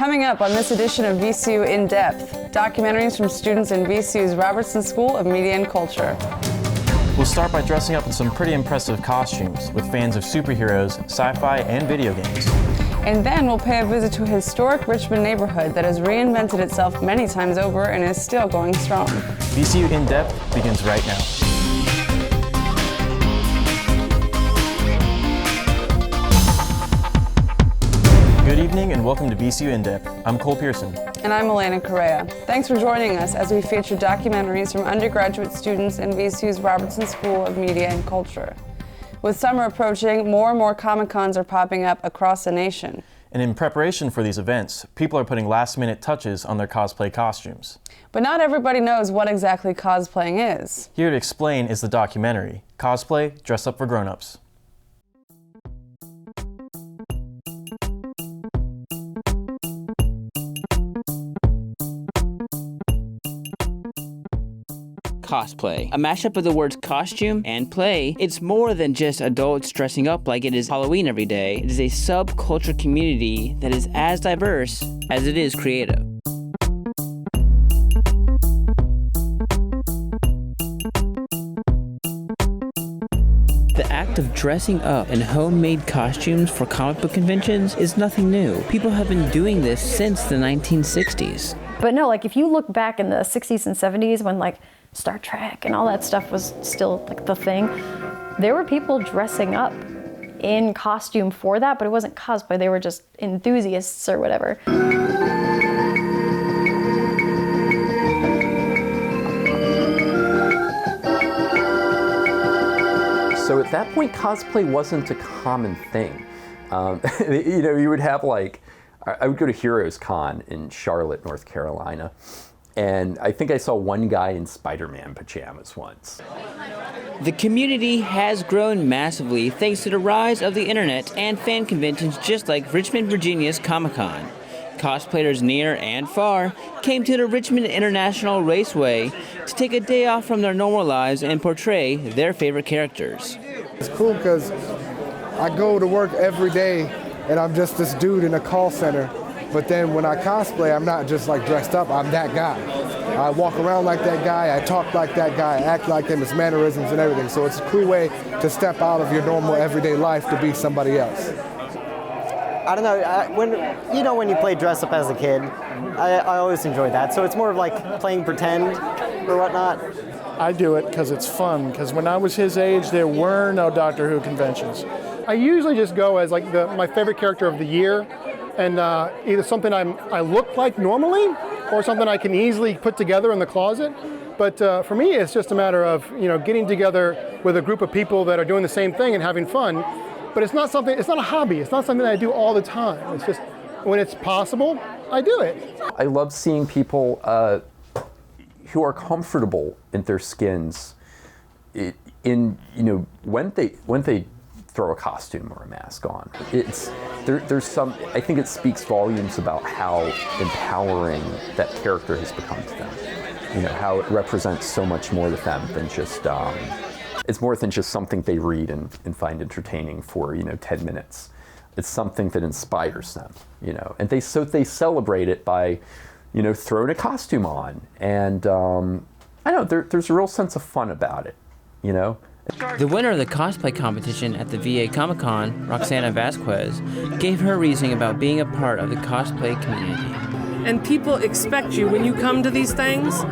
Coming up on this edition of VCU In Depth, documentaries from students in VCU's Robertson School of Media and Culture. We'll start by dressing up in some pretty impressive costumes with fans of superheroes, sci-fi, and video games. And then we'll pay a visit to a historic Richmond neighborhood that has reinvented itself many times over and is still going strong. VCU In Depth begins right now. Good evening and welcome to VCU In Depth. I'm Cole Pearson. And I'm Elena Correa. Thanks for joining us as we feature documentaries from undergraduate students in VCU's Robertson School of Media and Culture. With summer approaching, more and more Comic-Cons are popping up across the nation. And in preparation for these events, people are putting last-minute touches on their cosplay costumes. But not everybody knows what exactly cosplaying is. Here to explain is the documentary, Cosplay, Dress Up for Grown-Ups. Cosplay, a mashup of the words costume and play. It's more than just adults dressing up like it is Halloween every day. It is a subculture community that is as diverse as it is creative. The act of dressing up in homemade costumes for comic book conventions is nothing new. People have been doing this since the 1960s. But no, like if you look back in the 60s and 70s when like Star Trek and all that stuff was still like the thing, there were people dressing up in costume for that, but it wasn't cosplay, they were just enthusiasts or whatever. So at that point, cosplay wasn't a common thing. You would have like, I would go to Heroes Con in Charlotte, North Carolina, and I think I saw one guy in Spider-Man pajamas once. The community has grown massively thanks to the rise of the internet and fan conventions just like Richmond, Virginia's Comic-Con. Cosplayers near and far came to the Richmond International Raceway to take a day off from their normal lives and portray their favorite characters. It's cool because I go to work every day and I'm just this dude in a call center. But then when I cosplay, I'm not just like dressed up, I'm that guy. I walk around like that guy, I talk like that guy, I act like him, his mannerisms and everything. So it's a cool way to step out of your normal everyday life to be somebody else. I don't know, when you play dress up as a kid, I always enjoy that. So it's more of like playing pretend or whatnot. I do it because it's fun, because when I was his age, there were no Doctor Who conventions. I usually just go as like my favorite character of the year, and either something I look like normally or something I can easily put together in the closet. But for me, it's just a matter of getting together with a group of people that are doing the same thing and having fun. But it's not a hobby. It's not something that I do all the time. It's just when it's possible, I do it. I love seeing people who are comfortable in their skins when they throw a costume or a mask on. I think it speaks volumes about how empowering that character has become to them. How it represents so much more to them than just, it's more than just something they read and find entertaining for, 10 minutes. It's something that inspires them, and they celebrate it by, throwing a costume on. And I don't know, there's a real sense of fun about it, The winner of the cosplay competition at the VA Comic-Con, Roxana Vasquez, gave her reasoning about being a part of the cosplay community. And people expect you, when you come to these things,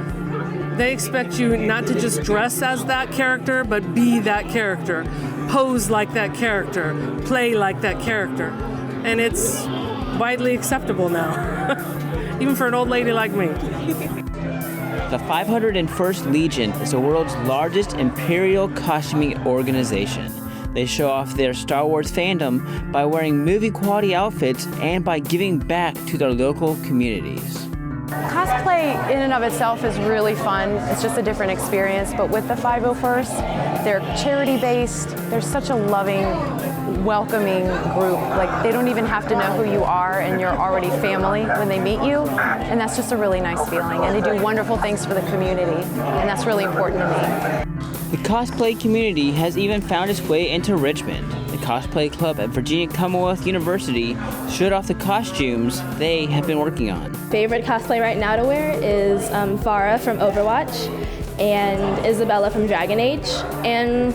they expect you not to just dress as that character, but be that character, pose like that character, play like that character. And it's widely acceptable now, even for an old lady like me. The 501st Legion is the world's largest imperial costuming organization. They show off their Star Wars fandom by wearing movie-quality outfits and by giving back to their local communities. Cosplay in and of itself is really fun. It's just a different experience, but with the 501st, they're charity-based. They're such a loving, welcoming group. Like, they don't even have to know who you are, and you're already family when they meet you, and that's just a really nice feeling. And they do wonderful things for the community, and that's really important to me. The cosplay community has even found its way into Richmond. The cosplay club at Virginia Commonwealth University showed off the costumes they have been working on. Favorite cosplay right now to wear is Farah from Overwatch, and Isabella from Dragon Age, and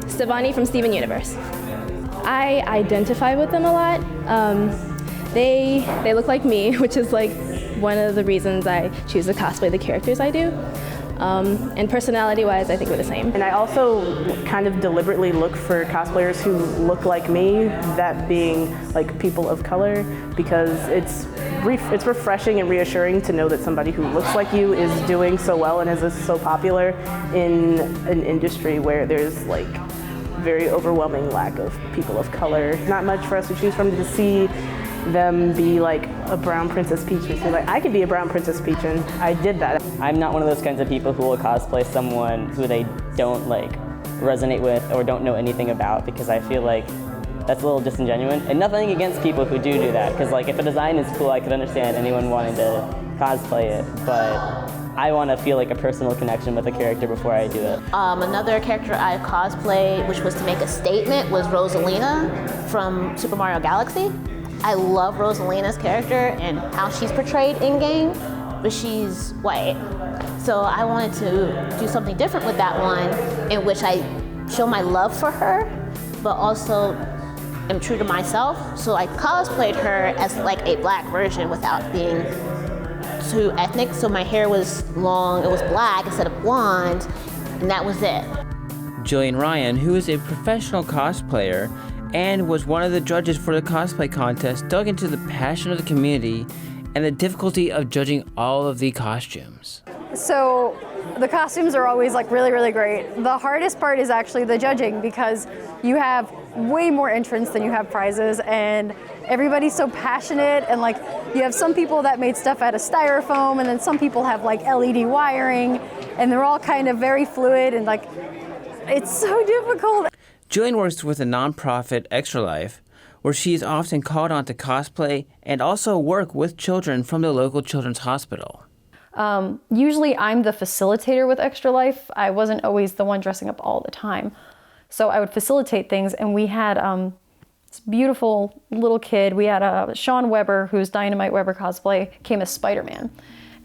Stevani from Steven Universe. I identify with them a lot. They look like me, which is like one of the reasons I choose to cosplay the characters I do. And personality-wise, I think we're the same. And I also kind of deliberately look for cosplayers who look like me, that being like people of color, because it's refreshing and reassuring to know that somebody who looks like you is doing so well and is so popular in an industry where there's like very overwhelming lack of people of color. Not much for us to choose from, to see them be like a brown Princess Peach and say like, I could be a brown Princess Peach, and I did that. I'm not one of those kinds of people who will cosplay someone who they don't like resonate with or don't know anything about, because I feel like that's a little disingenuous. And nothing against people who do that, because like if a design is cool, I could understand anyone wanting to cosplay it, but I want to feel like a personal connection with a character before I do it. Another character I cosplayed, which was to make a statement, was Rosalina from Super Mario Galaxy. I love Rosalina's character and how she's portrayed in-game, but she's white. So I wanted to do something different with that one, in which I show my love for her, but also am true to myself. So I cosplayed her as like a black version without being too ethnic. So my hair was long, it was black instead of blonde, and that was it. Jillian Ryan, who is a professional cosplayer and was one of the judges for the cosplay contest, dug into the passion of the community and the difficulty of judging all of the costumes. So the costumes are always like really, really great. The hardest part is actually the judging, because you have way more entrants than you have prizes, and everybody's so passionate, and like you have some people that made stuff out of styrofoam, and then some people have like LED wiring, and they're all kind of very fluid, and like it's so difficult. Jillian works with a nonprofit, Extra Life, where she is often called on to cosplay and also work with children from the local children's hospital. Usually I'm the facilitator with Extra Life. I wasn't always the one dressing up all the time. So I would facilitate things, and we had this beautiful little kid. We had Sean Weber, who's Dynamite Weber cosplay, came as Spider-Man.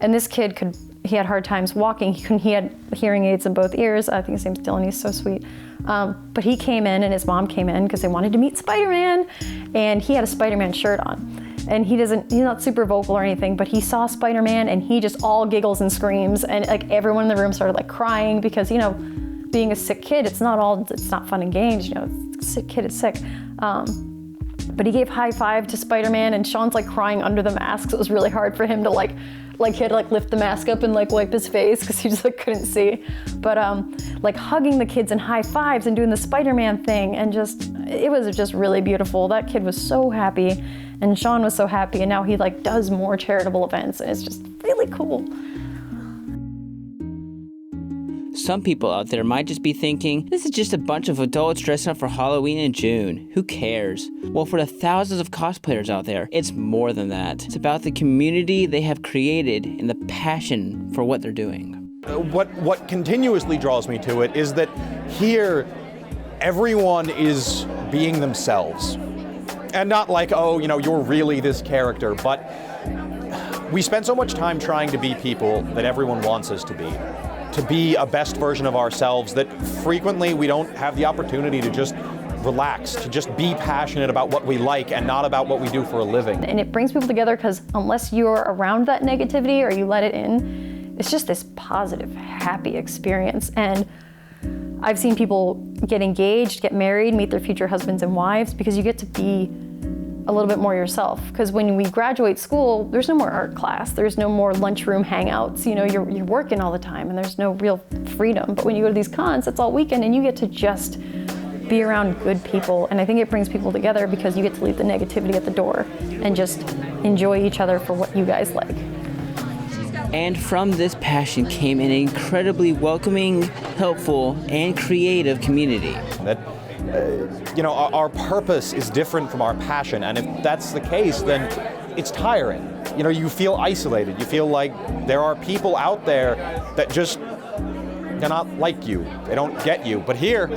And this kid he had hard times walking. He had hearing aids in both ears. I think his name's Dylan, he's so sweet. But he came in, and his mom came in because they wanted to meet Spider-Man, and he had a Spider-Man shirt on. And he's not super vocal or anything, but he saw Spider-Man and he just all giggles and screams, and like everyone in the room started like crying, because you know, being a sick kid, it's not fun and games, you know, it's a sick kid is sick. But he gave high five to Spider-Man, and Sean's like crying under the mask, so it was really hard for him to he had to like lift the mask up and like wipe his face because he just like couldn't see. But like hugging the kids and high fives and doing the Spider-Man thing, and it was just really beautiful. That kid was so happy, and Sean was so happy, and now he like does more charitable events, and it's just really cool. Some people out there might just be thinking, this is just a bunch of adults dressing up for Halloween in June. Who cares? Well, for the thousands of cosplayers out there, it's more than that. It's about the community they have created and the passion for what they're doing. What continuously draws me to it is that here, everyone is being themselves. And not like, oh, you know, you're really this character, but we spend so much time trying to be people that everyone wants us to be a best version of ourselves, that frequently we don't have the opportunity to just relax, to just be passionate about what we like and not about what we do for a living. And it brings people together, because unless you're around that negativity or you let it in, it's just this positive, happy experience. And I've seen people get engaged, get married, meet their future husbands and wives, because you get to be a little bit more yourself. Because when we graduate school, there's no more art class, there's no more lunchroom hangouts, you know, you're working all the time and there's no real freedom. But when you go to these cons, it's all weekend and you get to just be around good people. And I think it brings people together because you get to leave the negativity at the door and just enjoy each other for what you guys like. And from this passion came an incredibly welcoming, helpful, and creative community. You know, our purpose is different from our passion, and if that's the case, then it's tiring. You know, you feel isolated. You feel like there are people out there that just, they're not like you. They don't get you. But here,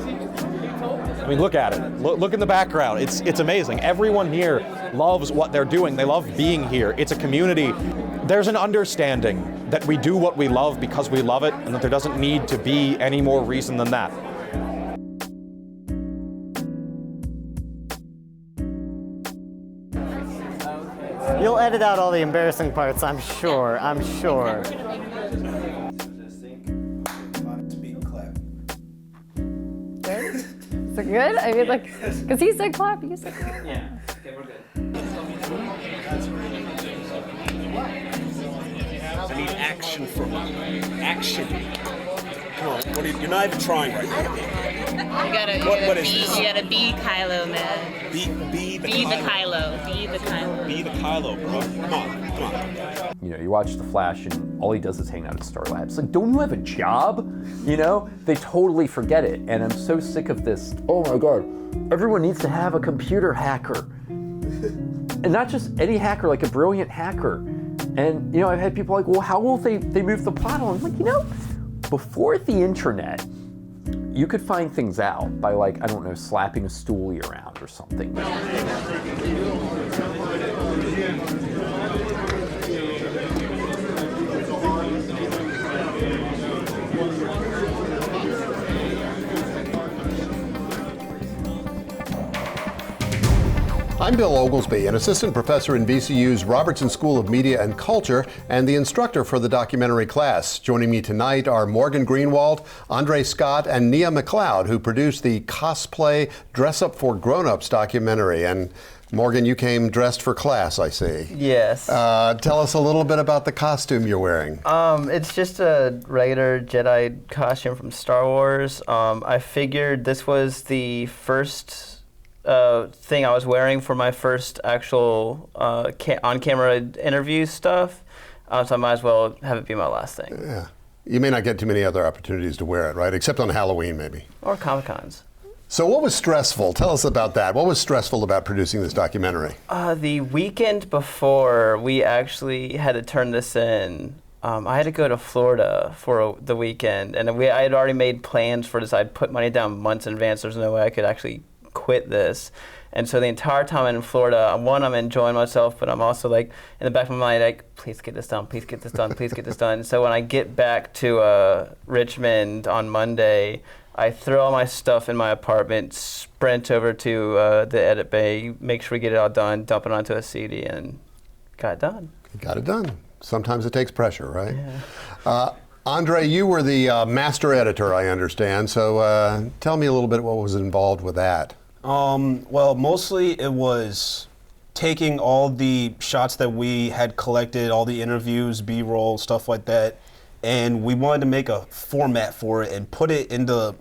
I mean, look at it. Look in the background. It's amazing. Everyone here loves what they're doing. They love being here. It's a community. There's an understanding that we do what we love because we love it, and that there doesn't need to be any more reason than that. You'll edit out all the embarrassing parts, I'm sure. I'm sure. Is it good? I mean, like, because he said clap, you said clap. Yeah. Okay, we're good. I need action from you. Action. Come on. You're not even trying right now. What is this? You gotta be Kylo, man. Be the Kylo. Be the Kylo. Be the Kylo, bro. Come on. You know, you watch The Flash and all he does is hang out at Star Labs. Like, don't you have a job? You know, they totally forget it. And I'm so sick of this, oh my God, everyone needs to have a computer hacker. And not just any hacker, like a brilliant hacker. And, you know, I've had people like, well, how will they move the plot along? I'm like, you know, before the internet, you could find things out by, like, I don't know, slapping a stoolie around or something. I'm Bill Oglesby, an assistant professor in VCU's Robertson School of Media and Culture and the instructor for the documentary class. Joining me tonight are Morgan Greenwald, Andre Scott, and Nia McLeod, who produced the Cosplay Dress Up for Grown-Ups documentary. And Morgan, you came dressed for class, I see. Yes. Tell us a little bit about the costume you're wearing. It's just a regular Jedi costume from Star Wars. I figured this was the first thing I was wearing for my first actual on-camera interview stuff, so I might as well have it be my last thing. Yeah. You may not get too many other opportunities to wear it, right? Except on Halloween, maybe. Or Comic-Cons. So what was stressful? Tell us about that. What was stressful about producing this documentary? The weekend before we actually had to turn this in, I had to go to Florida for the weekend, and I had already made plans for this. I'd put money down months in advance. There's no way I could actually quit this. And so the entire time I'm in Florida, I'm enjoying myself, but I'm also like in the back of my mind, like, please get this done, please get this done, please get this done. So when I get back to Richmond on Monday, I throw all my stuff in my apartment, sprint over to the edit bay, make sure we get it all done, dump it onto a CD, and got it done. You got it done. Sometimes it takes pressure, right? Yeah. Andre, you were the master editor, I understand. So tell me a little bit what was involved with that. Well, mostly it was taking all the shots that we had collected, all the interviews, B-roll, stuff like that, and we wanted to make a format for it and put it into.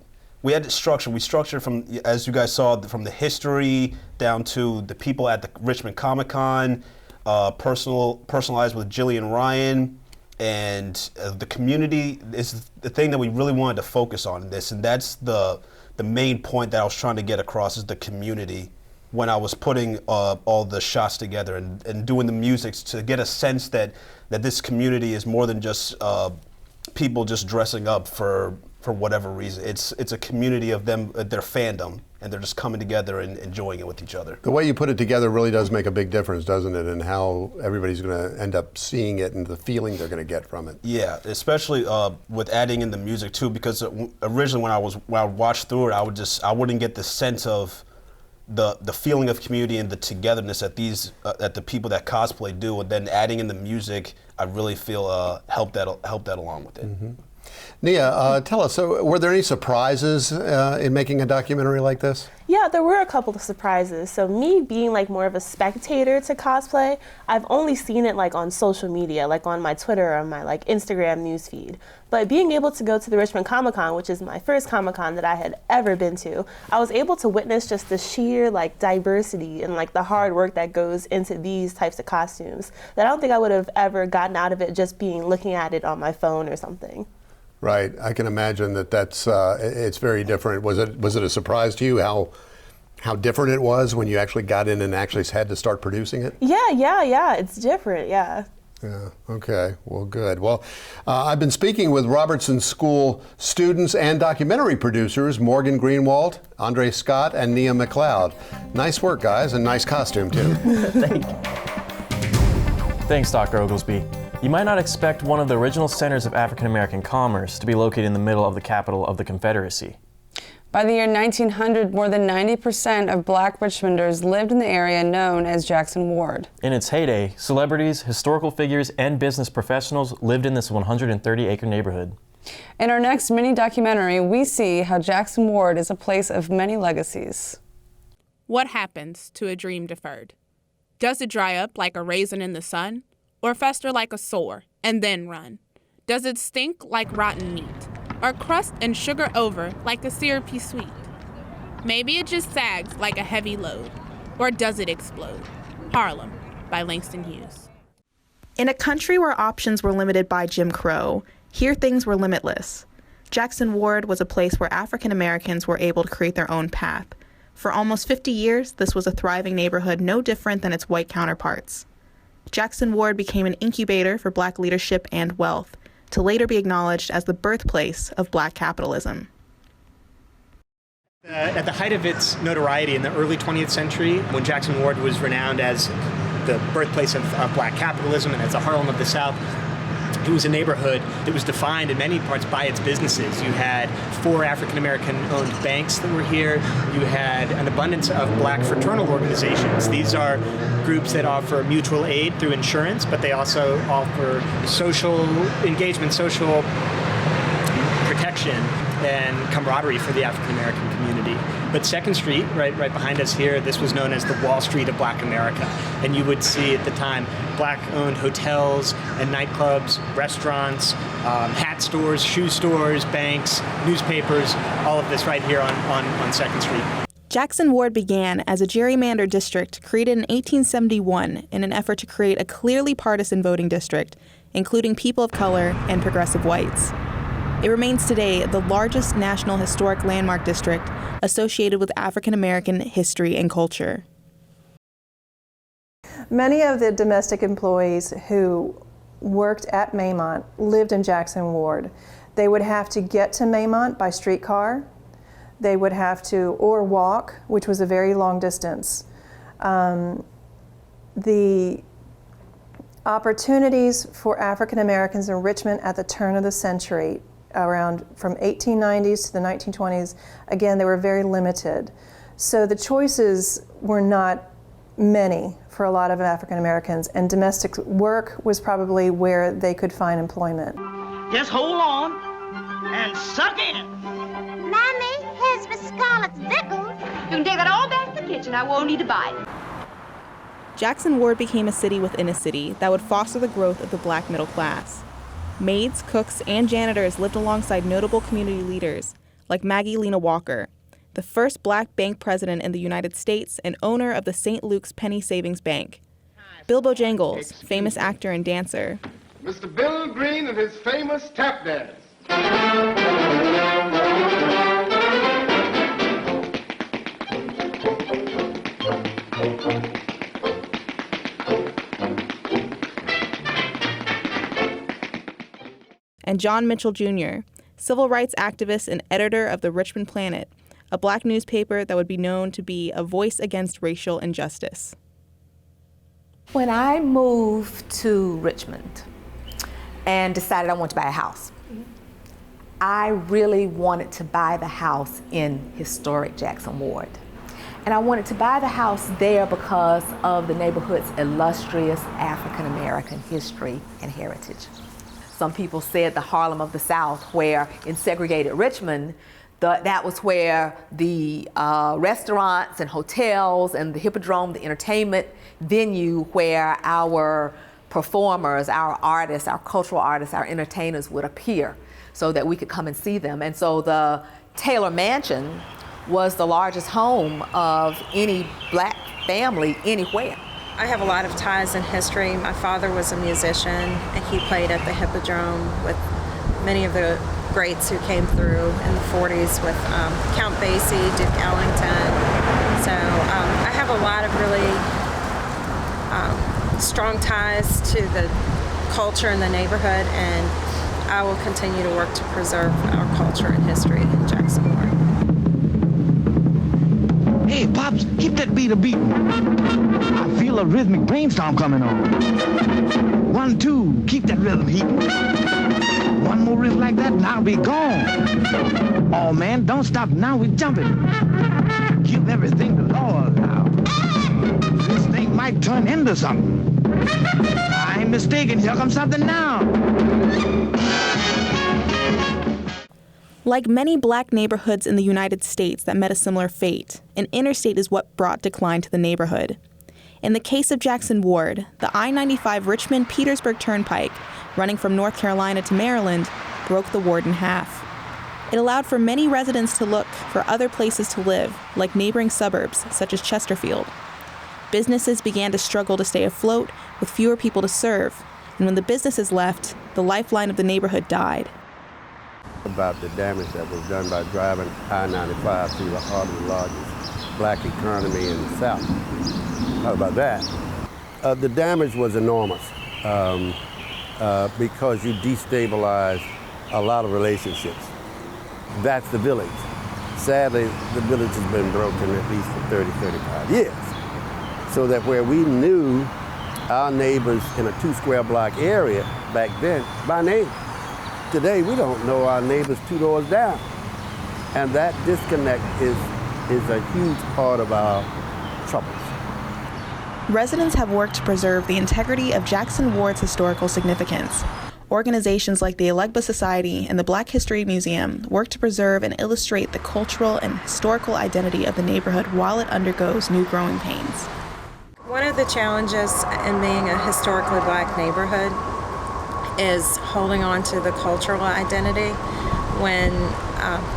We had it structured. We structured from, as you guys saw, from the history down to the people at the Richmond Comic Con, personalized with Jillian Ryan. And the community is the thing that we really wanted to focus on in this, and that's the main point that I was trying to get across is the community when I was putting all the shots together and doing the music to get a sense that this community is more than just people just dressing up for whatever reason. It's a community of them, their fandom, and they're just coming together and enjoying it with each other. The way you put it together really does make a big difference, doesn't it, in how everybody's going to end up seeing it and the feeling they're going to get from it. Yeah, especially with adding in the music too, because originally when I watched through it, I wouldn't get the sense of the feeling of community and the togetherness that the people that cosplay do, and then adding in the music, I really feel helped that along with it. Mm-hmm. Nia, tell us, so were there any surprises in making a documentary like this? Yeah, there were a couple of surprises. So me being like more of a spectator to cosplay, I've only seen it like on social media, like on my Twitter or my like Instagram newsfeed. But being able to go to the Richmond Comic Con, which is my first Comic Con that I had ever been to, I was able to witness just the sheer like diversity and like the hard work that goes into these types of costumes that I don't think I would have ever gotten out of it just looking at it on my phone or something. Right, I can imagine that's it's very different. Was it a surprise to you how different it was when you actually got in and actually had to start producing it? Yeah, it's different, yeah. Yeah, okay, well, good. Well, I've been speaking with Robertson School students and documentary producers Morgan Greenwald, Andre Scott, and Nia McLeod. Nice work, guys, and nice costume, too. Thank you. Thanks, Dr. Oglesby. You might not expect one of the original centers of African American commerce to be located in the middle of the capital of the Confederacy. By the year 1900, more than 90% of black Richmonders lived in the area known as Jackson Ward. In its heyday, celebrities, historical figures, and business professionals lived in this 130-acre neighborhood. In our next mini-documentary, we see how Jackson Ward is a place of many legacies. What happens to a dream deferred? Does it dry up like a raisin in the sun? Or fester like a sore and then run? Does it stink like rotten meat? Or crust and sugar over like a syrupy sweet? Maybe it just sags like a heavy load. Or does it explode? Harlem by Langston Hughes. In a country where options were limited by Jim Crow, here things were limitless. Jackson Ward was a place where African Americans were able to create their own path. For almost 50 years, this was a thriving neighborhood no different than its white counterparts. Jackson Ward became an incubator for black leadership and wealth, to later be acknowledged as the birthplace of black capitalism. At the height of its notoriety in the early 20th century, when Jackson Ward was renowned as the birthplace of black capitalism and as the Harlem of the South, it was a neighborhood that was defined in many parts by its businesses. You had 4 African-American-owned banks that were here. You had an abundance of black fraternal organizations. These are groups that offer mutual aid through insurance, but they also offer social engagement, social protection, and camaraderie for the African-American community. But 2nd Street, right behind us here, this was known as the Wall Street of Black America. And you would see at the time black-owned hotels and nightclubs, restaurants, hat stores, shoe stores, banks, newspapers, all of this right here on 2nd Street. Jackson Ward began as a gerrymandered district created in 1871 in an effort to create a clearly partisan voting district, including people of color and progressive whites. It remains today the largest national historic landmark district associated with African American history and culture. Many of the domestic employees who worked at Maymont lived in Jackson Ward. They would have to get to Maymont by streetcar. They would have to, or walk, which was a very long distance. The opportunities for African Americans in Richmond at the turn of the century, around from 1890s to the 1920s, again, they were very limited. So the choices were not many for a lot of African Americans, and domestic work was probably where they could find employment. Just hold on and suck in. Mommy, here's for Scarlett's Vickles. You can take that all back to the kitchen. I won't need to buy it. Jackson Ward became a city within a city that would foster the growth of the black middle class. Maids, cooks, and janitors lived alongside notable community leaders like Maggie Lena Walker, the first black bank president in the United States and owner of the St. Luke's Penny Savings Bank. Bill Bojangles, famous actor and dancer. Mr. Bill Green and his famous tap dance. And John Mitchell Jr., civil rights activist and editor of the Richmond Planet, a black newspaper that would be known to be a voice against racial injustice. When I moved to Richmond and decided I wanted to buy a house, I really wanted to buy the house in historic Jackson Ward. And I wanted to buy the house there because of the neighborhood's illustrious African American history and heritage. Some people said the Harlem of the South, where in segregated Richmond, that was where the restaurants and hotels and the Hippodrome, the entertainment venue where our performers, our artists, our cultural artists, our entertainers would appear so that we could come and see them. And so the Taylor Mansion was the largest home of any black family anywhere. I have a lot of ties in history. My father was a musician, and he played at the Hippodrome with many of the greats who came through in the 40s with Count Basie, Duke Ellington. So I have a lot of really strong ties to the culture in the neighborhood, and I will continue to work to preserve our culture and history in Jackson Ward. Hey, Pops, keep that beat a beating. I feel a rhythmic brainstorm coming on. 1, 2, keep that rhythm heating. One more riff like that and I'll be gone. Oh man, don't stop now, we're jumping. Give everything to Lord now. This thing might turn into something. I ain't mistaken, here comes something now. Like many black neighborhoods in the United States that met a similar fate, an interstate is what brought decline to the neighborhood. In the case of Jackson Ward, the I-95 Richmond-Petersburg Turnpike, running from North Carolina to Maryland, broke the ward in half. It allowed for many residents to look for other places to live, like neighboring suburbs, such as Chesterfield. Businesses began to struggle to stay afloat with fewer people to serve, and when the businesses left, the lifeline of the neighborhood died. About the damage that was done by driving I-95 through the heart of the largest black economy in the South. How about that? The damage was enormous because you destabilized a lot of relationships. That's the village. Sadly, the village has been broken at least for 30, 35 years. So that where we knew our neighbors in a 2-square block area back then by name, today we don't know our neighbors 2 doors down. And that disconnect is a huge part of our troubles. Residents have worked to preserve the integrity of Jackson Ward's historical significance. Organizations like the Elegba Society and the Black History Museum work to preserve and illustrate the cultural and historical identity of the neighborhood while it undergoes new growing pains. One of the challenges in being a historically black neighborhood is holding on to the cultural identity. When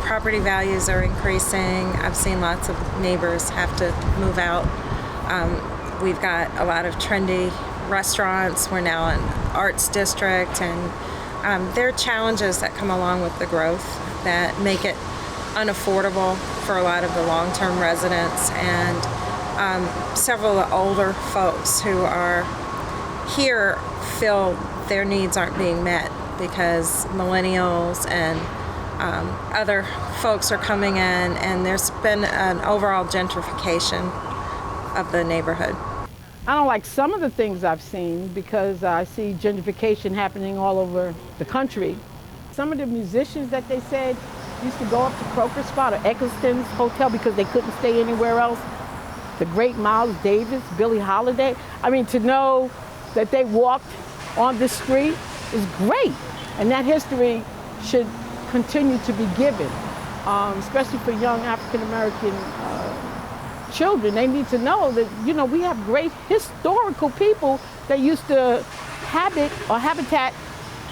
property values are increasing, I've seen lots of neighbors have to move out. We've got a lot of trendy restaurants. We're now an arts district, and there are challenges that come along with the growth that make it unaffordable for a lot of the long-term residents, and several of the older folks who are here feel their needs aren't being met because millennials and other folks are coming in, and there's been an overall gentrification of the neighborhood. I don't like some of the things I've seen because I see gentrification happening all over the country. Some of the musicians that they said used to go up to Croker Spot or Eccleston's Hotel because they couldn't stay anywhere else. The great Miles Davis, Billie Holiday. I mean, to know that they walked on the street is great. And that history should continue to be given, especially for young African-American children. They need to know that, you know, we have great historical people that used to habitat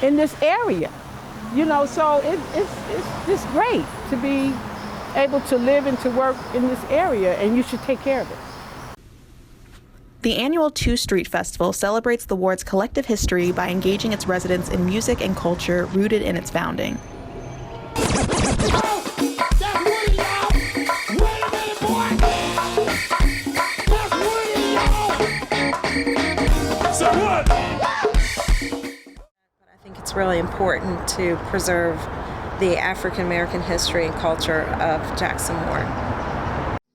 in this area. You know, so it's great to be able to live and to work in this area, and you should take care of it. The annual 2 Street Festival celebrates the ward's collective history by engaging its residents in music and culture rooted in its founding. It's really important to preserve the African American history and culture of Jackson Ward.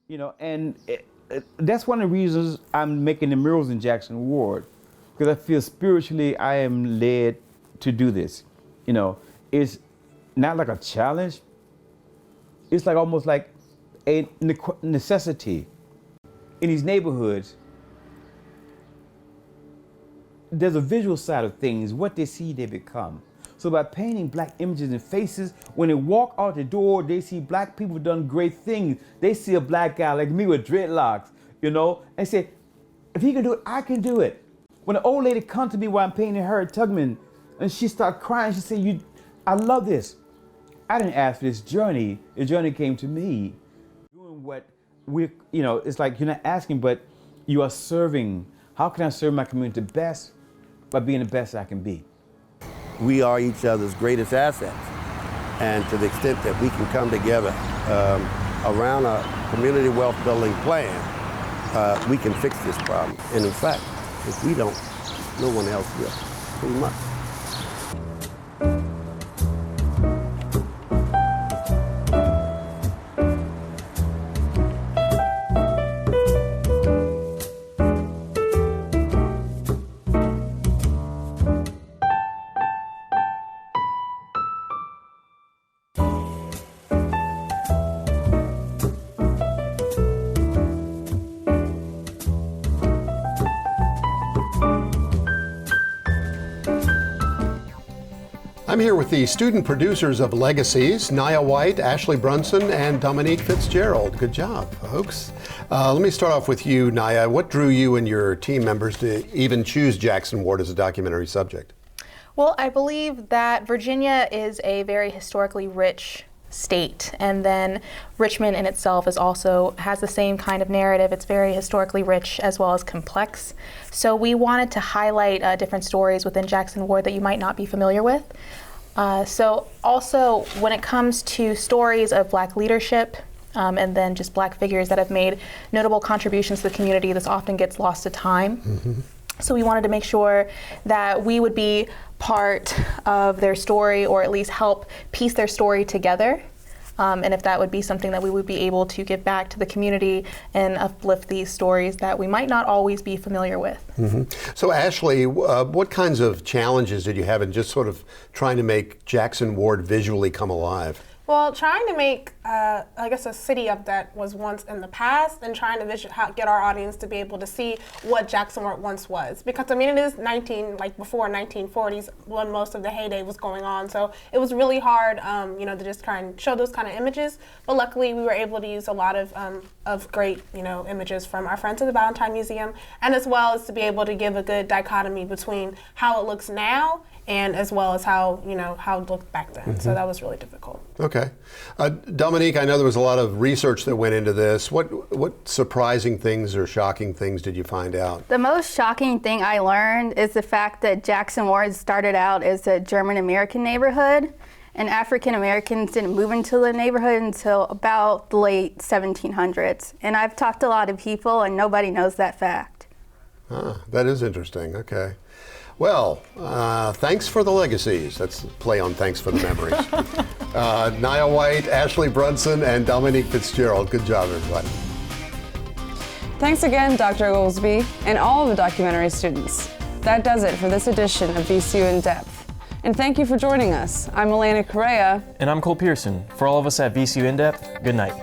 You know, and that's one of the reasons I'm making the murals in Jackson Ward, because I feel spiritually I am led to do this. You know, it's not like a challenge. It's like almost like a necessity. In these neighborhoods, there's a visual side of things. What they see, they become. So by painting black images and faces, when they walk out the door, they see black people done great things. They see a black guy like me with dreadlocks, you know, and say, if he can do it, I can do it. When an old lady come to me while I'm painting her at Tugman, and she started crying, she said, I love this. I didn't ask for this journey. The journey came to me. Doing what it's like you're not asking, but you are serving. How can I serve my community best? By being the best I can be. We are each other's greatest assets. And to the extent that we can come together around a community wealth building plan, we can fix this problem. And in fact, if we don't, no one else will. pretty much. I'm here with the student producers of Legacies, Nia White, Ashley Brunson, and Dominique Fitzgerald. Good job, folks. Let me start off with you, Nia. What drew you and your team members to even choose Jackson Ward as a documentary subject? Well, I believe that Virginia is a very historically rich state, and then Richmond in itself is also has the same kind of narrative. It's very historically rich as well as complex. So we wanted to highlight different stories within Jackson Ward that you might not be familiar with. So also when it comes to stories of Black leadership and then just Black figures that have made notable contributions to the community, this often gets lost to time. Mm-hmm. So we wanted to make sure that we would be part of their story, or at least help piece their story together. And if that would be something that we would be able to give back to the community and uplift these stories that we might not always be familiar with. Mm-hmm. So Ashley, what kinds of challenges did you have in just sort of trying to make Jackson Ward visually come alive? Well, trying to make, I guess, a city up that was once in the past, and trying to get our audience to be able to see what Jackson Ward once was. Because, I mean, it is before 1940s when most of the heyday was going on. So it was really hard, to just try and show those kind of images. But luckily, we were able to use a lot of great, images from our friends at the Valentine Museum, and as well as to be able to give a good dichotomy between how it looks now and as well as how it looked back then. Mm-hmm. So that was really difficult. Okay. Dominique, I know there was a lot of research that went into this. What surprising things or shocking things did you find out? The most shocking thing I learned is the fact that Jackson Ward started out as a German-American neighborhood, and African Americans didn't move into the neighborhood until about the late 1700s. And I've talked to a lot of people, and nobody knows that fact. That is interesting. Okay. Well, thanks for the legacies. That's a play on thanks for the memories. Nia White, Ashley Brunson, and Dominique Fitzgerald. Good job, everybody. Thanks again, Dr. Oglesby, and all of the documentary students. That does it for this edition of VCU In Depth. And thank you for joining us. I'm Elena Correa. And I'm Cole Pearson. For all of us at VCU In Depth, good night.